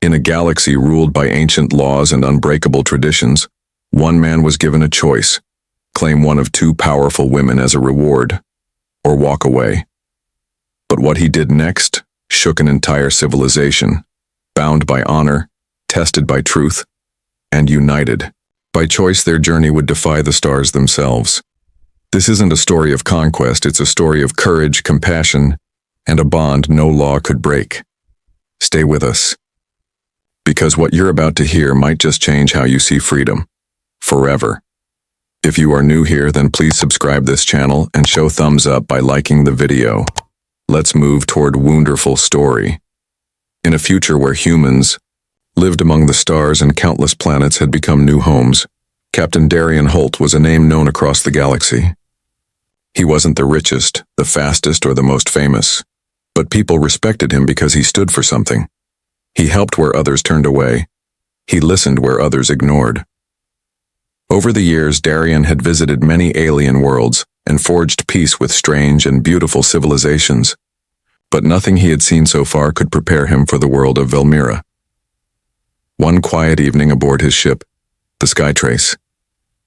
In a galaxy ruled by ancient laws and unbreakable traditions, one man was given a choice: claim one of two powerful women as a reward, or walk away. But what he did next shook an entire civilization, bound by honor, tested by truth, and united. By choice, their journey would defy the stars themselves. This isn't a story of conquest, it's a story of courage, compassion, and a bond no law could break. Stay with us, because what you're about to hear might just change how you see freedom, forever. If you are new here, then please subscribe this channel and show thumbs up by liking the video. Let's move toward wonderful story. In a future where humans lived among the stars and countless planets had become new homes, Captain Darian Holt was a name known across the galaxy. He wasn't the richest, the fastest, or the most famous, but people respected him because he stood for something. He helped where others turned away. He listened where others ignored. Over the years, Darian had visited many alien worlds and forged peace with strange and beautiful civilizations, but nothing he had seen so far could prepare him for the world of Velmira. One quiet evening aboard his ship, the Skytrace,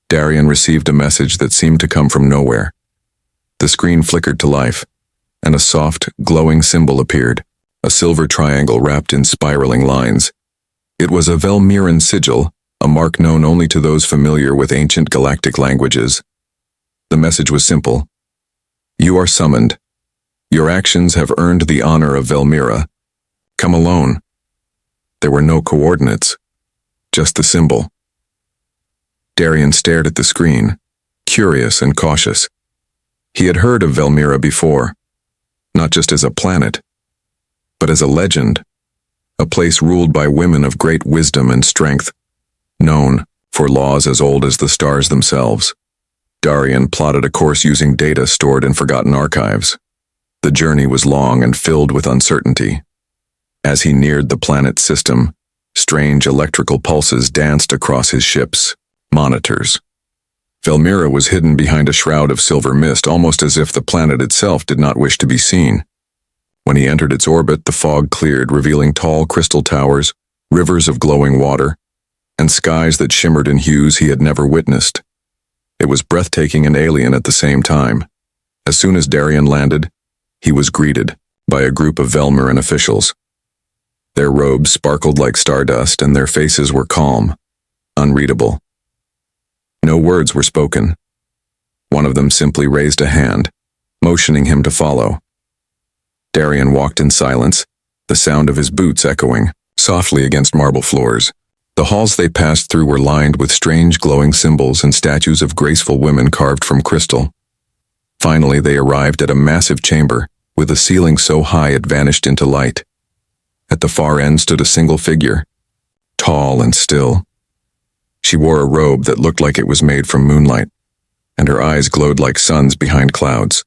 Darian received a message that seemed to come from nowhere. The screen flickered to life, and a soft, glowing symbol appeared, a silver triangle wrapped in spiraling lines. It was a Velmiran sigil, a mark known only to those familiar with ancient galactic languages. The message was simple: "You are summoned. Your actions have earned the honor of Velmira. Come alone." There were no coordinates, just the symbol. Darian stared at the screen, curious and cautious. He had heard of Velmira before, not just as a planet, but as a legend, a place ruled by women of great wisdom and strength, known for laws as old as the stars themselves. Darian plotted a course using data stored in forgotten archives. The journey was long and filled with uncertainty. As he neared the planet's system, strange electrical pulses danced across his ship's monitors. Velmira was hidden behind a shroud of silver mist, almost as if the planet itself did not wish to be seen. When he entered its orbit, the fog cleared, revealing tall crystal towers, rivers of glowing water, and skies that shimmered in hues he had never witnessed. It was breathtaking and alien at the same time. As soon as Darian landed, he was greeted by a group of Velmiran officials. Their robes sparkled like stardust, and their faces were calm, unreadable. No words were spoken. One of them simply raised a hand, motioning him to follow. Darian walked in silence, the sound of his boots echoing softly against marble floors. The halls they passed through were lined with strange glowing symbols and statues of graceful women carved from crystal. Finally, they arrived at a massive chamber, with a ceiling so high it vanished into light. At the far end stood a single figure, tall and still. She wore a robe that looked like it was made from moonlight, and her eyes glowed like suns behind clouds.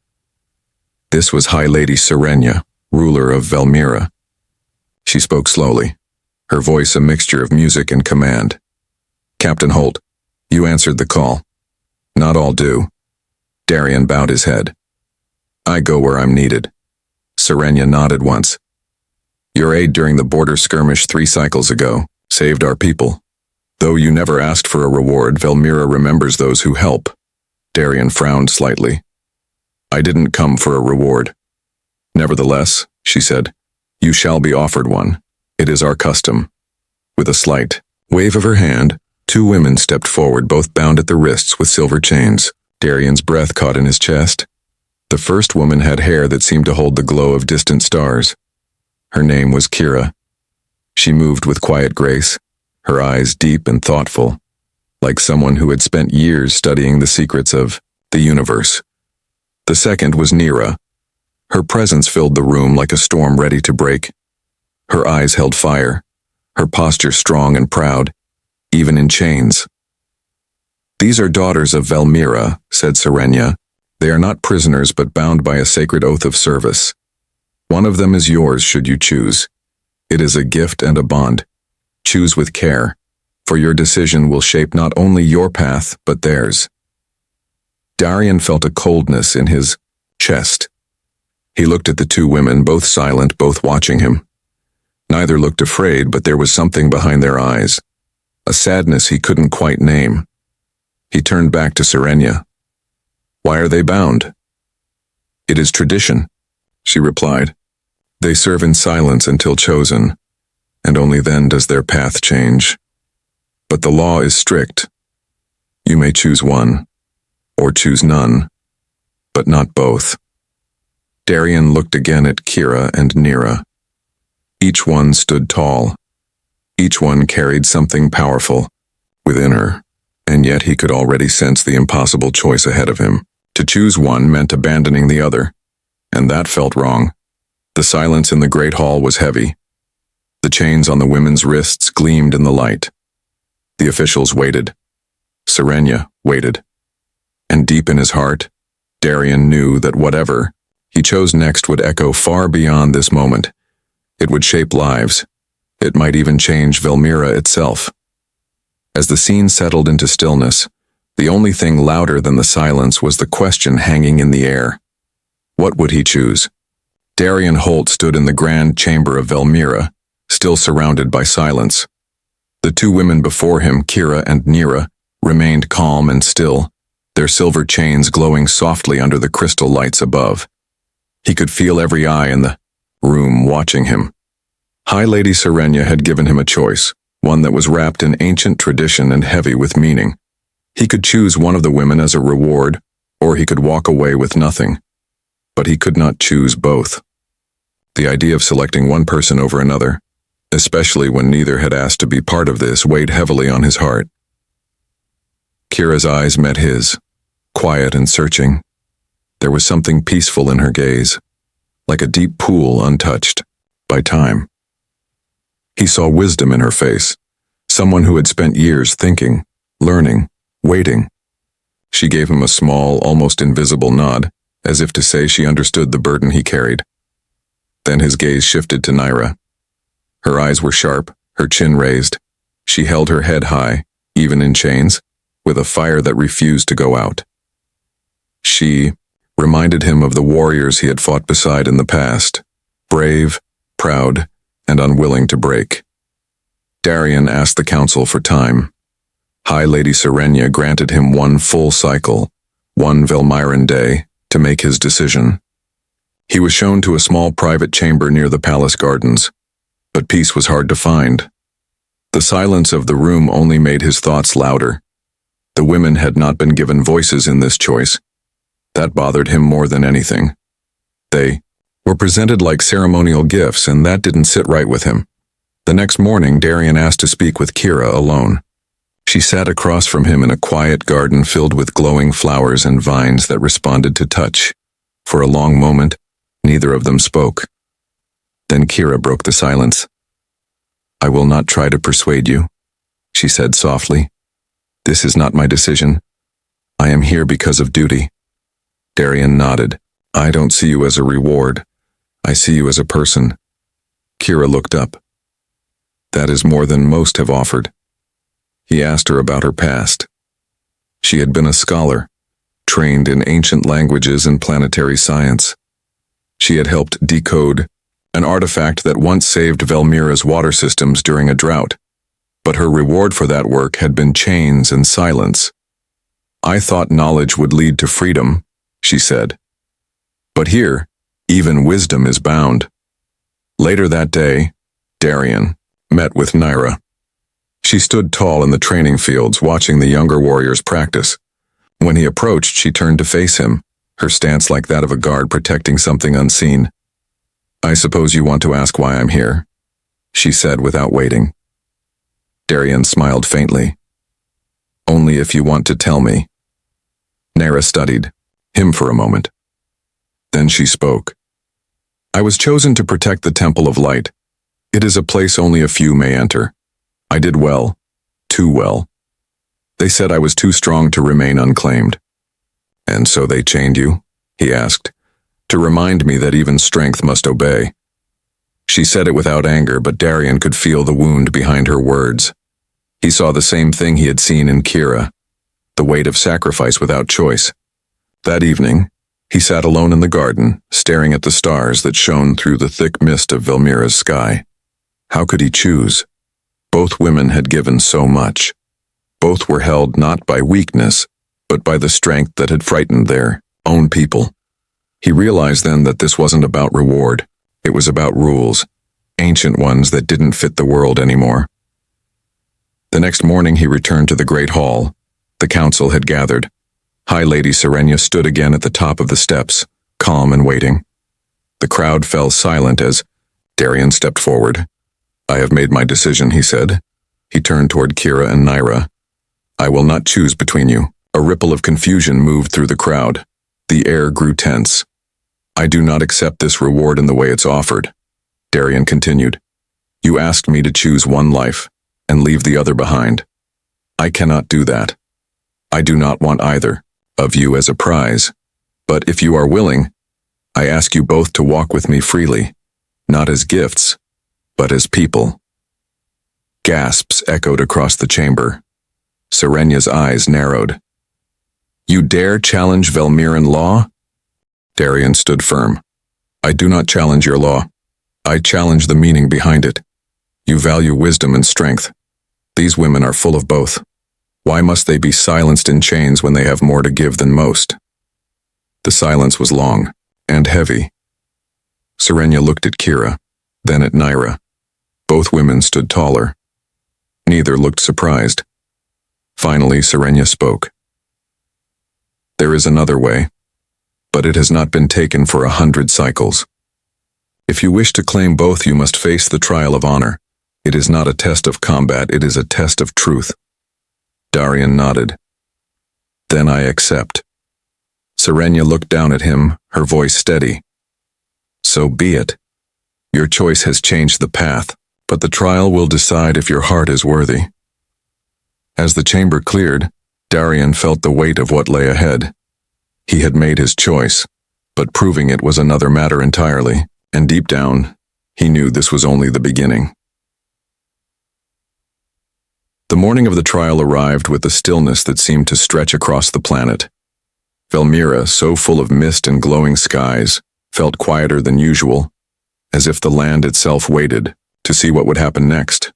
This was High Lady Serenia, ruler of Velmira. She spoke slowly, her voice a mixture of music and command. "Captain Holt, you answered the call." "Not all do." Darian bowed his head. "I go where I'm needed." Serenia nodded once. "Your aid during the border skirmish 3 cycles ago saved our people. Though you never asked for a reward, Velmira remembers those who help." Darian frowned slightly. "I didn't come for a reward." "Nevertheless," she said, "you shall be offered one. It is our custom." With a slight wave of her hand, 2 women stepped forward, both bound at the wrists with silver chains. Darian's breath caught in his chest. The first woman had hair that seemed to hold the glow of distant stars. Her name was Kira. She moved with quiet grace, her eyes deep and thoughtful, like someone who had spent years studying the secrets of the universe. The second was Nira. Her presence filled the room like a storm ready to break. Her eyes held fire, her posture strong and proud, even in chains. "These are daughters of Velmira," said Serenia. "They are not prisoners but bound by a sacred oath of service. One of them is yours should you choose. It is a gift and a bond. Choose with care, for your decision will shape not only your path but theirs." Darian felt a coldness in his chest. He looked at the 2 women, both silent, both watching him. Neither looked afraid, but there was something behind their eyes, a sadness he couldn't quite name. He turned back to Serenia. "Why are they bound?" "It is tradition," she replied. "They serve in silence until chosen, and only then does their path change. But the law is strict. You may choose one, or choose none, but not both." Darian looked again at Kira and Nira. Each one stood tall. Each one carried something powerful within her, and yet he could already sense the impossible choice ahead of him. To choose one meant abandoning the other, and that felt wrong. The silence in the great hall was heavy. The chains on the women's wrists gleamed in the light. The officials waited. Serenia waited. And deep in his heart, Darian knew that whatever he chose next would echo far beyond this moment. It would shape lives. It might even change Velmyra itself. As the scene settled into stillness, the only thing louder than the silence was the question hanging in the air. What would he choose? Darian Holt stood in the grand chamber of Velmyra, still surrounded by silence. The two women before him, Kira and Nira, remained calm and still, their silver chains glowing softly under the crystal lights above. He could feel every eye in the room watching him. High Lady Serenia had given him a choice, one that was wrapped in ancient tradition and heavy with meaning. He could choose one of the women as a reward, or he could walk away with nothing. But he could not choose both. The idea of selecting one person over another, especially when neither had asked to be part of this, weighed heavily on his heart. Kira's eyes met his, quiet and searching. There was something peaceful in her gaze, like a deep pool untouched by time. He saw wisdom in her face, someone who had spent years thinking, learning, waiting. She gave him a small, almost invisible nod, as if to say she understood the burden he carried. Then his gaze shifted to Nira. Her eyes were sharp, her chin raised. She held her head high, even in chains, with a fire that refused to go out. She reminded him of the warriors he had fought beside in the past, brave, proud, and unwilling to break. Darian asked the council for time. High Lady Serenia granted him one full cycle, one Velmyran day, to make his decision. He was shown to a small private chamber near the palace gardens, but peace was hard to find. The silence of the room only made his thoughts louder. The women had not been given voices in this choice. That bothered him more than anything. They were presented like ceremonial gifts, and that didn't sit right with him. The next morning, Darian asked to speak with Kira alone. She sat across from him in a quiet garden filled with glowing flowers and vines that responded to touch. For a long moment, neither of them spoke. Then Kira broke the silence. "I will not try to persuade you," she said softly. "This is not my decision. I am here because of duty." Darian nodded. "I don't see you as a reward. I see you as a person." Kira looked up. "That is more than most have offered." He asked her about her past. She had been a scholar, trained in ancient languages and planetary science. She had helped decode an artifact that once saved Velmyra's water systems during a drought, but her reward for that work had been chains and silence. "I thought knowledge would lead to freedom," she said. "But here, even wisdom is bound." Later that day, Darian met with Nira. She stood tall in the training fields, watching the younger warriors practice. When he approached, she turned to face him, her stance like that of a guard protecting something unseen. "I suppose you want to ask why I'm here," she said without waiting. Darian smiled faintly. "Only if you want to tell me." Nira studied him for a moment. Then she spoke. "I was chosen to protect the Temple of Light. It is a place only a few may enter. I did well, too well. They said I was too strong to remain unclaimed." "And so they chained you?" he asked, "to remind me that even strength must obey." She said it without anger, but Darian could feel the wound behind her words. He saw the same thing he had seen in Kira, the weight of sacrifice without choice. That evening, he sat alone in the garden, staring at the stars that shone through the thick mist of Velmyra's sky. How could he choose? Both women had given so much. Both were held not by weakness, but by the strength that had frightened their own people. He realized then that this wasn't about reward. It was about rules, ancient ones that didn't fit the world anymore. The next morning he returned to the great hall. The council had gathered. High Lady Serenia stood again at the top of the steps, calm and waiting. The crowd fell silent as Darian stepped forward. "I have made my decision," he said. He turned toward Kira and Naira. "I will not choose between you." A ripple of confusion moved through the crowd. The air grew tense. "I do not accept this reward in the way it's offered," Darian continued. "You asked me to choose one life and leave the other behind. I cannot do that. I do not want either of you as a prize. But if you are willing, I ask you both to walk with me freely, not as gifts, but as people." Gasps echoed across the chamber. Serenia's eyes narrowed. "You dare challenge Velmiran law?" Darian stood firm. "I do not challenge your law. I challenge the meaning behind it. You value wisdom and strength. These women are full of both. Why must they be silenced in chains when they have more to give than most?" The silence was long and heavy. Serenia looked at Kira, then at Naira. Both women stood taller. Neither looked surprised. Finally, Serenia spoke. "There is another way, but it has not been taken for 100 cycles. If you wish to claim both, you must face the trial of honor. It is not a test of combat, it is a test of truth." Darian nodded. "Then I accept." Serenia looked down at him, her voice steady. "So be it. Your choice has changed the path, but the trial will decide if your heart is worthy." As the chamber cleared, Darian felt the weight of what lay ahead. He had made his choice, but proving it was another matter entirely, and deep down, he knew this was only the beginning. The morning of the trial arrived with a stillness that seemed to stretch across the planet. Velmira, so full of mist and glowing skies, felt quieter than usual, as if the land itself waited to see what would happen next.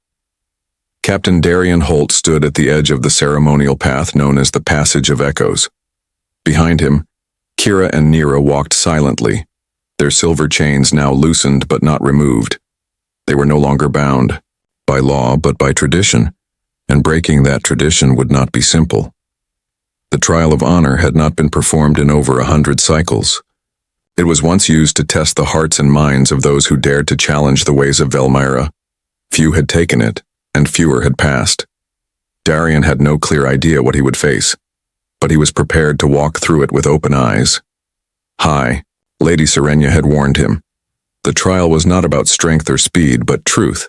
Captain Darian Holt stood at the edge of the ceremonial path known as the Passage of Echoes. Behind him, Kira and Naira walked silently, their silver chains now loosened but not removed. They were no longer bound by law but by tradition, and breaking that tradition would not be simple. The trial of honor had not been performed in over 100 cycles. It was once used to test the hearts and minds of those who dared to challenge the ways of Velmira. Few had taken it, and fewer had passed. Darian had no clear idea what he would face, but he was prepared to walk through it with open eyes. Lady Serenia had warned him. The trial was not about strength or speed, but truth.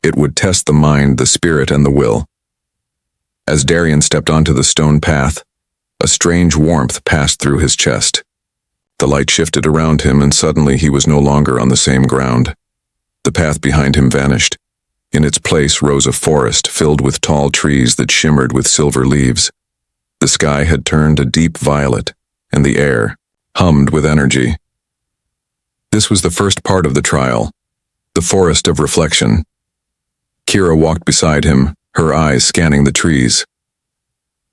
It would test the mind, the spirit, and the will. As Darian stepped onto the stone path, a strange warmth passed through his chest. The light shifted around him, and suddenly he was no longer on the same ground. The path behind him vanished. In its place rose a forest filled with tall trees that shimmered with silver leaves. The sky had turned a deep violet, and the air hummed with energy. This was the first part of the trial, the forest of reflection. Kira walked beside him, her eyes scanning the trees.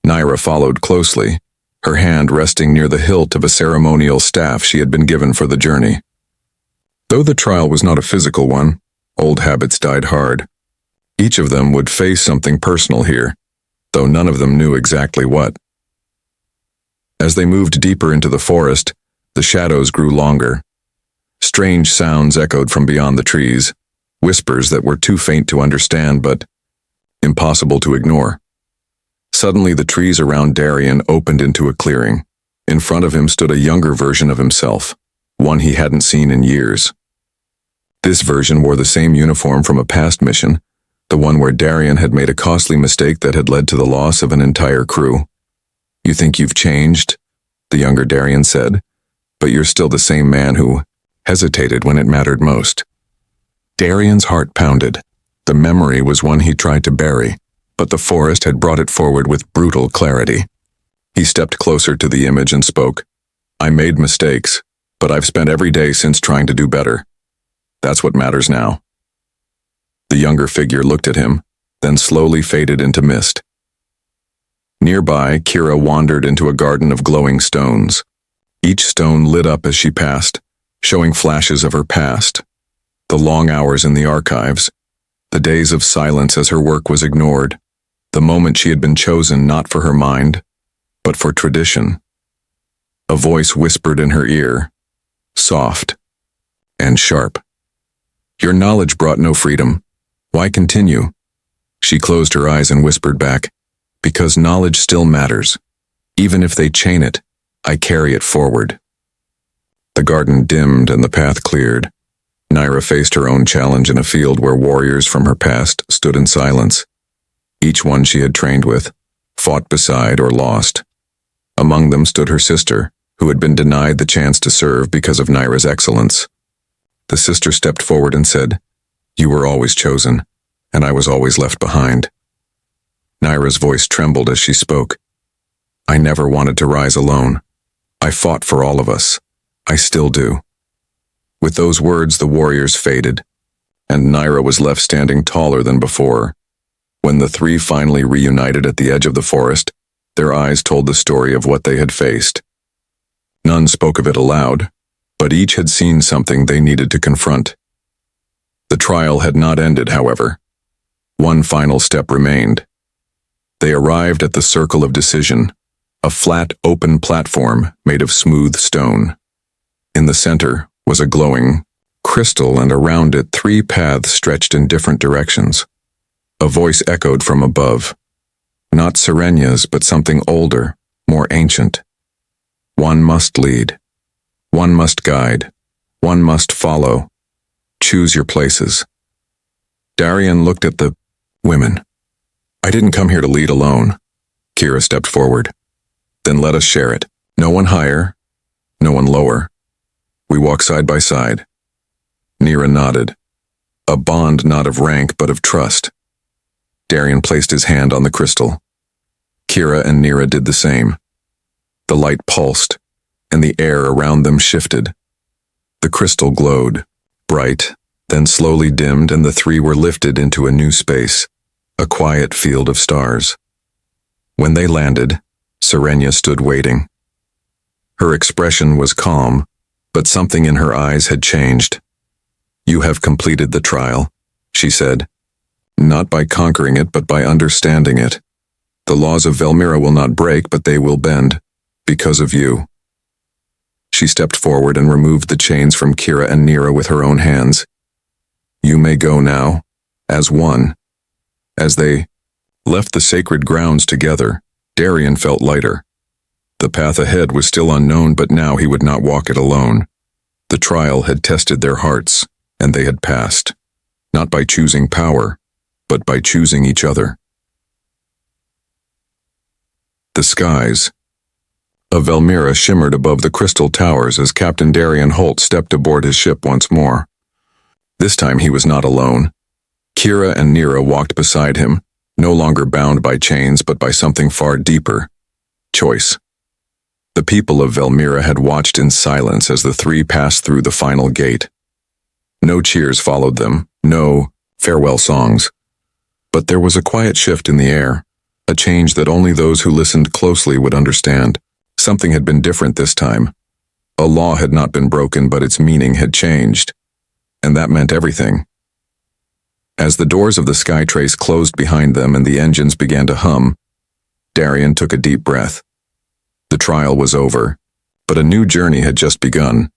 Naira followed closely, her hand resting near the hilt of a ceremonial staff she had been given for the journey. Though the trial was not a physical one, old habits died hard. Each of them would face something personal here, though none of them knew exactly what. As they moved deeper into the forest, the shadows grew longer. Strange sounds echoed from beyond the trees, whispers that were too faint to understand but impossible to ignore. Suddenly the trees around Darian opened into a clearing. In front of him stood a younger version of himself, one he hadn't seen in years. This version wore the same uniform from a past mission, the one where Darian had made a costly mistake that had led to the loss of an entire crew. "You think you've changed?" the younger Darian said, "but you're still the same man who hesitated when it mattered most." Darian's heart pounded. The memory was one he tried to bury, but the forest had brought it forward with brutal clarity. He stepped closer to the image and spoke. "I made mistakes, but I've spent every day since trying to do better. That's what matters now." The younger figure looked at him, then slowly faded into mist. Nearby, Kira wandered into a garden of glowing stones. Each stone lit up as she passed, showing flashes of her past. The long hours in the archives, the days of silence as her work was ignored, the moment she had been chosen not for her mind, but for tradition. A voice whispered in her ear, soft and sharp. Your knowledge brought no freedom. Why continue? She closed her eyes and whispered back, because knowledge still matters. Even if they chain it, I carry it forward. The garden dimmed and the path cleared. Naira faced her own challenge in a field where warriors from her past stood in silence. Each one she had trained with, fought beside or lost. Among them stood her sister, who had been denied the chance to serve because of Naira's excellence. The sister stepped forward and said, You were always chosen, and I was always left behind. Naira's voice trembled as she spoke. I never wanted to rise alone. I fought for all of us. I still do. With those words, the warriors faded, and Naira was left standing taller than before. When the three finally reunited at the edge of the forest, their eyes told the story of what they had faced. None spoke of it aloud, but each had seen something they needed to confront. The trial had not ended, however. One final step remained. They arrived at the Circle of Decision, a flat, open platform made of smooth stone. In the center was a glowing crystal, and around it 3 paths stretched in different directions. A voice echoed from above. Not Serenya's, but something older, more ancient. One must lead. One must guide. One must follow. Choose your places. Darian looked at the women. I didn't come here to lead alone. Kira stepped forward. Then let us share it. No one higher, no one lower. We walk side by side. Nira nodded. A bond not of rank but of trust. Darian placed his hand on the crystal. Kira and Nira did the same. The light pulsed, and the air around them shifted. The crystal glowed, bright, then slowly dimmed, and the 3 were lifted into a new space, a quiet field of stars. When they landed, Serenya stood waiting. Her expression was calm, but something in her eyes had changed. You have completed the trial, she said. Not by conquering it, but by understanding it. The laws of Velmira will not break, but they will bend, because of you. She stepped forward and removed the chains from Kira and Nira with her own hands. You may go now, as one. As they left the sacred grounds together, Darian felt lighter. The path ahead was still unknown, but now he would not walk it alone. The trial had tested their hearts, and they had passed, not by choosing power, but by choosing each other. The skies of Velmira shimmered above the crystal towers as Captain Darian Holt stepped aboard his ship once more. This time he was not alone. Kira and Nira walked beside him, no longer bound by chains but by something far deeper: choice. The people of Velmira had watched in silence as the 3 passed through the final gate. No cheers followed them, no farewell songs. But there was a quiet shift in the air, a change that only those who listened closely would understand. Something had been different this time. A law had not been broken, but its meaning had changed. And that meant everything. As the doors of the Skytrace closed behind them and the engines began to hum, Darian took a deep breath. The trial was over, but a new journey had just begun.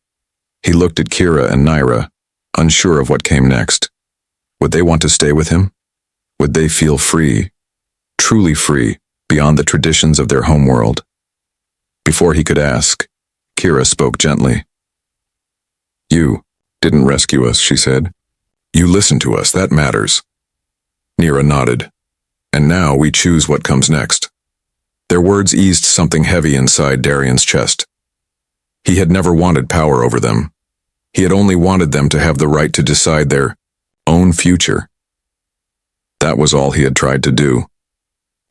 He looked at Kira and Naira, unsure of what came next. Would they want to stay with him? Would they feel free, truly free, beyond the traditions of their homeworld? Before he could ask, Kira spoke gently. You didn't rescue us, she said. You listened to us, that matters. Nira nodded. And now we choose what comes next. Their words eased something heavy inside Darian's chest. He had never wanted power over them. He had only wanted them to have the right to decide their own future. That was all he had tried to do.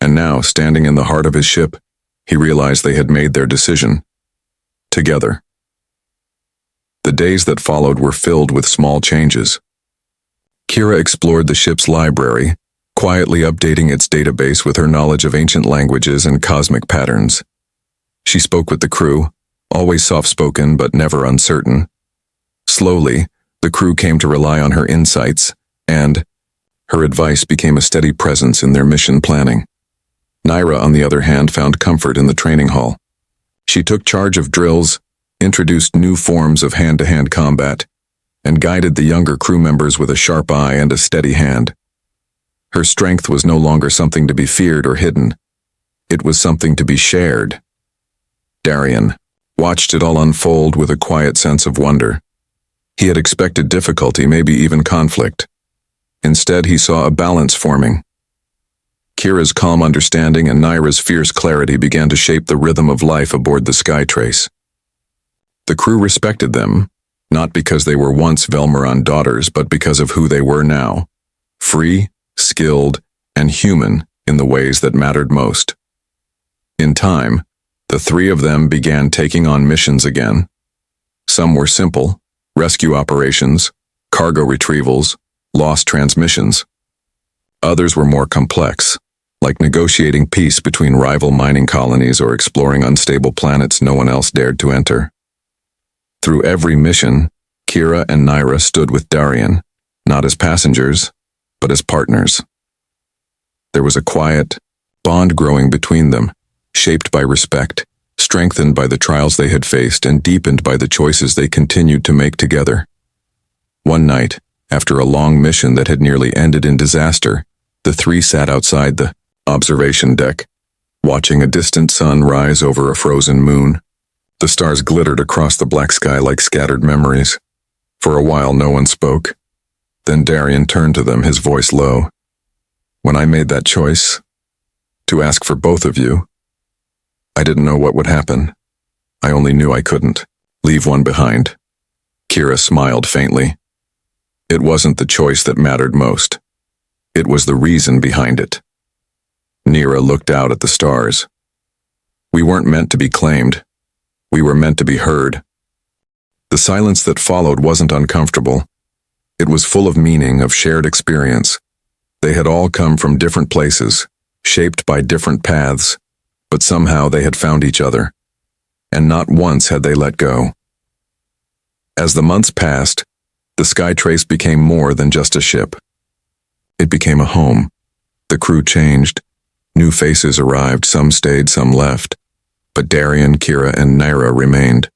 And now, standing in the heart of his ship, he realized they had made their decision. Together. The days that followed were filled with small changes. Kira explored the ship's library, quietly updating its database with her knowledge of ancient languages and cosmic patterns. She spoke with the crew, always soft-spoken but never uncertain. Slowly, the crew came to rely on her insights, and her advice became a steady presence in their mission planning. Naira, on the other hand, found comfort in the training hall. She took charge of drills, introduced new forms of hand-to-hand combat, and guided the younger crew members with a sharp eye and a steady hand. Her strength was no longer something to be feared or hidden. It was something to be shared. Darian watched it all unfold with a quiet sense of wonder. He had expected difficulty, maybe even conflict. Instead, he saw a balance forming. Kira's calm understanding and Naira's fierce clarity began to shape the rhythm of life aboard the Skytrace. The crew respected them, not because they were once Velmaron daughters, but because of who they were now. Free, skilled, and human in the ways that mattered most. In time, the three of them began taking on missions again. Some were simple: rescue operations, cargo retrievals, lost transmissions. Others were more complex, like negotiating peace between rival mining colonies or exploring unstable planets no one else dared to enter. Through every mission, Kira and Naira stood with Darian, not as passengers, but as partners. There was a quiet bond growing between them, shaped by respect, strengthened by the trials they had faced, and deepened by the choices they continued to make together. One night, after a long mission that had nearly ended in disaster, the three sat outside the observation deck, watching a distant sun rise over a frozen moon. The stars glittered across the black sky like scattered memories. For a while, no one spoke. Then Darian turned to them, his voice low. "When I made that choice, to ask for both of you, I didn't know what would happen. I only knew I couldn't leave one behind." Kira smiled faintly. It wasn't the choice that mattered most. It was the reason behind it. Naira looked out at the stars. "We weren't meant to be claimed. We were meant to be heard." The silence that followed wasn't uncomfortable. It was full of meaning, of shared experience. They had all come from different places, shaped by different paths, but somehow they had found each other. And not once had they let go. As the months passed, the Skytrace became more than just a ship. It became a home. The crew changed. New faces arrived, some stayed, some left. But Darian, Kira, and Naira remained.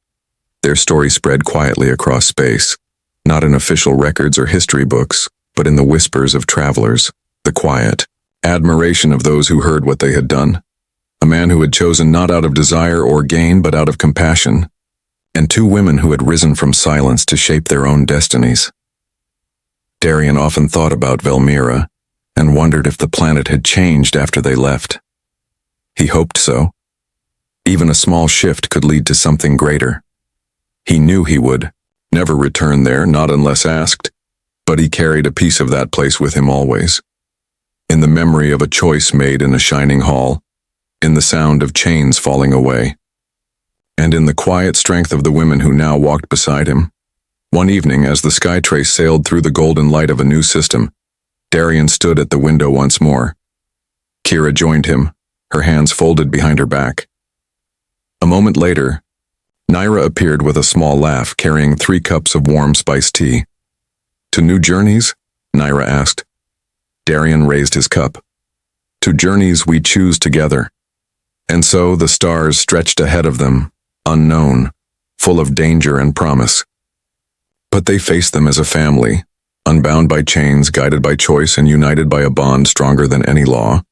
Their story spread quietly across space, not in official records or history books, but in the whispers of travelers, the quiet admiration of those who heard what they had done. A man who had chosen not out of desire or gain, but out of compassion, and two women who had risen from silence to shape their own destinies. Darian often thought about Velmira, and wondered if the planet had changed after they left. He hoped so. Even a small shift could lead to something greater. He knew he would never return there, not unless asked, but he carried a piece of that place with him always. In the memory of a choice made in a shining hall, in the sound of chains falling away, and in the quiet strength of the women who now walked beside him. One evening, as the Skytrace sailed through the golden light of a new system, Darian stood at the window once more. Kira joined him, her hands folded behind her back. A moment later, Naira appeared with a small laugh, carrying 3 cups of warm spiced tea. "To new journeys?" Naira asked. Darian raised his cup. "To journeys we choose together." And so the stars stretched ahead of them, unknown, full of danger and promise. But they faced them as a family, unbound by chains, guided by choice, and united by a bond stronger than any law.